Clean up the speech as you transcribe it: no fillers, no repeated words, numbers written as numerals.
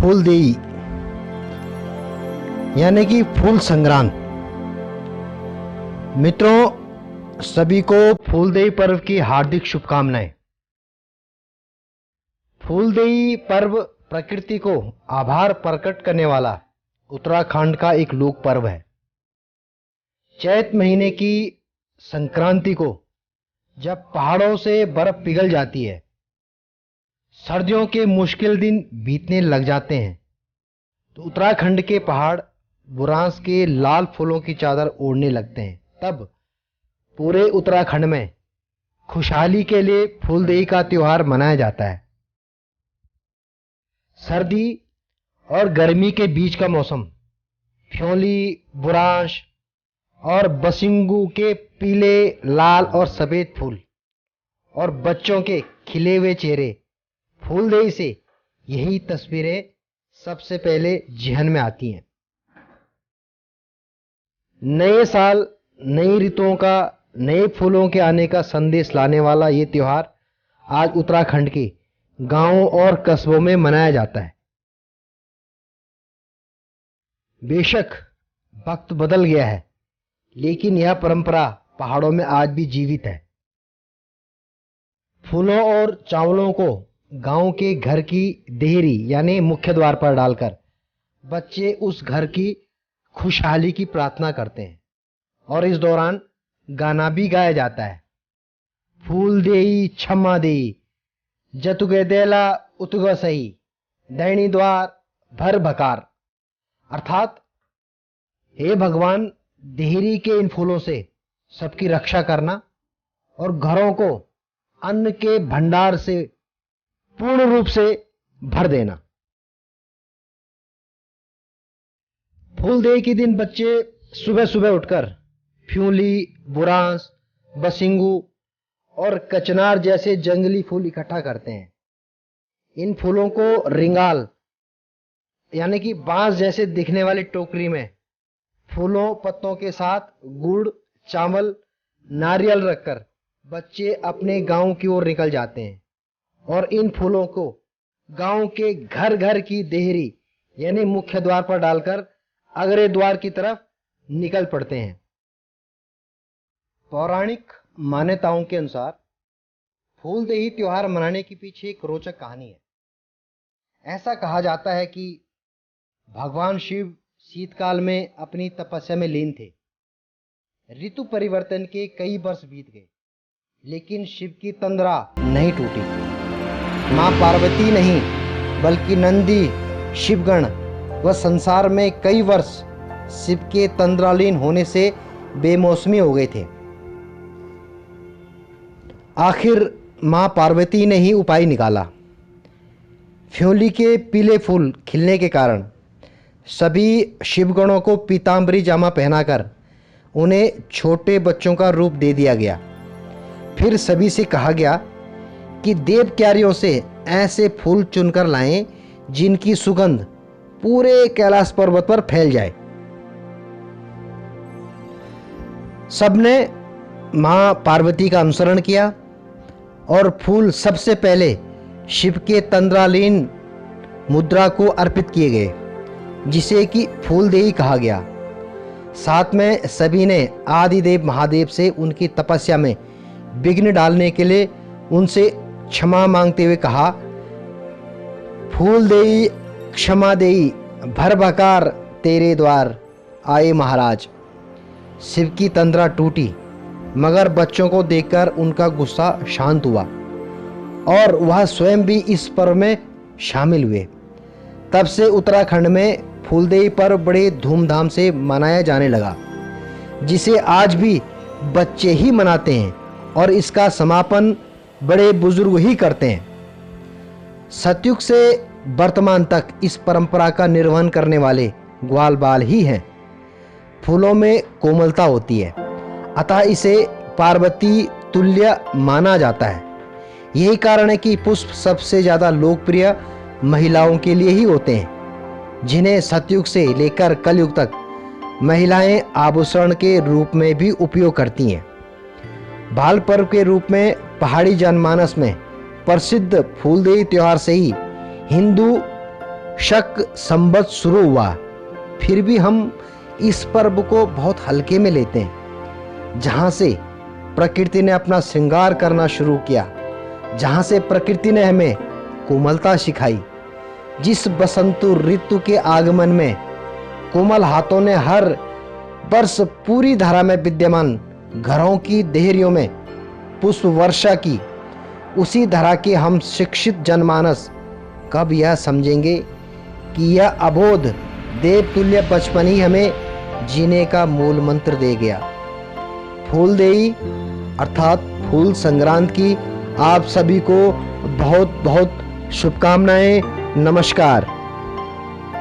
फूलदेई यानी कि फूल संक्रांत। मित्रों, सभी को फूलदेई पर्व की हार्दिक शुभकामनाएं। फूलदेई पर्व प्रकृति को आभार प्रकट करने वाला उत्तराखंड का एक लोक पर्व है। चैत महीने की संक्रांति को जब पहाड़ों से बर्फ पिघल जाती है, सर्दियों के मुश्किल दिन बीतने लग जाते हैं, तो उत्तराखंड के पहाड़ बुरांस के लाल फूलों की चादर ओढ़ने लगते हैं। तब पूरे उत्तराखंड में खुशहाली के लिए फूलदेई का त्योहार मनाया जाता है। सर्दी और गर्मी के बीच का मौसम फ्योली, बुरांश और बसिंगू के पीले, लाल और सफेद फूल और बच्चों के खिले हुए चेहरे, फूलदेई से यही तस्वीरें सबसे पहले जहन में आती हैं। नए साल, नई ऋतुओं का, नए फूलों के आने का संदेश लाने वाला ये त्योहार आज उत्तराखंड के गांवों और कस्बों में मनाया जाता है। बेशक वक्त बदल गया है, लेकिन यह परंपरा पहाड़ों में आज भी जीवित है। फूलों और चावलों को गांव के घर की देहरी यानी मुख्य द्वार पर डालकर बच्चे उस घर की खुशहाली की प्रार्थना करते हैं और इस दौरान गाना भी गाया जाता है। फूलदेई क्षमा देई, जतुगे देला उतुग सही, दैनी द्वार भर भकार। अर्थात, हे भगवान, देहरी के इन फूलों से सबकी रक्षा करना और घरों को अन्न के भंडार से पूर्ण रूप से भर देना। फूलदेई के दिन बच्चे सुबह सुबह उठकर फ्यूली, बुरांस, बसिंगू और कचनार जैसे जंगली फूल इकट्ठा करते हैं। इन फूलों को रिंगाल यानी कि बांस जैसे दिखने वाली टोकरी में फूलों पत्तों के साथ गुड़, चावल, नारियल रखकर बच्चे अपने गांव की ओर निकल जाते हैं और इन फूलों को गांव के घर घर की देहरी यानी मुख्य द्वार पर डालकर अगले द्वार की तरफ निकल पड़ते हैं। पौराणिक मान्यताओं के अनुसार फूलदेई त्योहार मनाने के पीछे एक रोचक कहानी है। ऐसा कहा जाता है कि भगवान शिव शीतकाल में अपनी तपस्या में लीन थे। ऋतु परिवर्तन के कई वर्ष बीत गए, लेकिन शिव की तंद्रा नहीं टूटी। मां पार्वती नहीं, बल्कि नंदी, शिवगण व संसार में कई वर्ष शिव के तंद्रालीन होने से बेमौसमी हो गए थे। आखिर मां पार्वती ने ही उपाय निकाला। फ्योली के पीले फूल खिलने के कारण सभी शिवगणों को पीतांबरी जामा पहनाकर उन्हें छोटे बच्चों का रूप दे दिया गया। फिर सभी से कहा गया कि देव क्यारियों से ऐसे फूल चुनकर लाएं जिनकी सुगंध पूरे कैलाश पर्वत पर फैल जाए। सबने मां पार्वती का अनुसरण किया और फूल सबसे पहले शिव के तंद्रालीन मुद्रा को अर्पित किए गए, जिसे कि फूलदेई कहा गया। साथ में सभी ने आदिदेव महादेव से उनकी तपस्या में विघ्न डालने के लिए उनसे क्षमा मांगते हुए कहा, फूलदेई क्षमा देई, भर भकार तेरे द्वार आए महाराज। शिव की तंद्रा टूटी, मगर बच्चों को देखकर उनका गुस्सा शांत हुआ और वह स्वयं भी इस पर्व में शामिल हुए। तब से उत्तराखंड में फूलदेई पर्व बड़े धूमधाम से मनाया जाने लगा, जिसे आज भी बच्चे ही मनाते हैं और इसका समापन बड़े बुजुर्ग ही करते हैं। सतयुग से वर्तमान तक इस परंपरा का निर्वहन करने वाले ग्वाल बाल ही हैं। फूलों में कोमलता होती है, अतः इसे पार्वती तुल्य माना जाता है। यही कारण है कि पुष्प सबसे ज़्यादा लोकप्रिय महिलाओं के लिए ही होते हैं, जिन्हें सतयुग से लेकर कलयुग तक महिलाएं आभूषण के रूप में भी उपयोग करती हैं। बाल पर्व के रूप में पहाड़ी जनमानस में प्रसिद्ध फूलदेई त्योहार से ही हिंदू शक संवत शुरू हुआ, फिर भी हम इस पर्व को बहुत हल्के में लेते हैं। जहाँ से प्रकृति ने अपना श्रृंगार करना शुरू किया, जहाँ से प्रकृति ने हमें कोमलता सिखाई, जिस बसंत ऋतु के आगमन में कोमल हाथों ने हर वर्ष पूरी धारा में विद्यमान घरों की देहरियों में पुष्प वर्षा की, उसी धारा के हम शिक्षित जनमानस कब यह समझेंगे कि यह अबोध देवतुल्य बचपन ही हमें जीने का मूल मंत्र दे गया। फूलदेई अर्थात फूल संक्रांत की आप सभी को बहुत बहुत शुभकामनाएं। नमस्कार।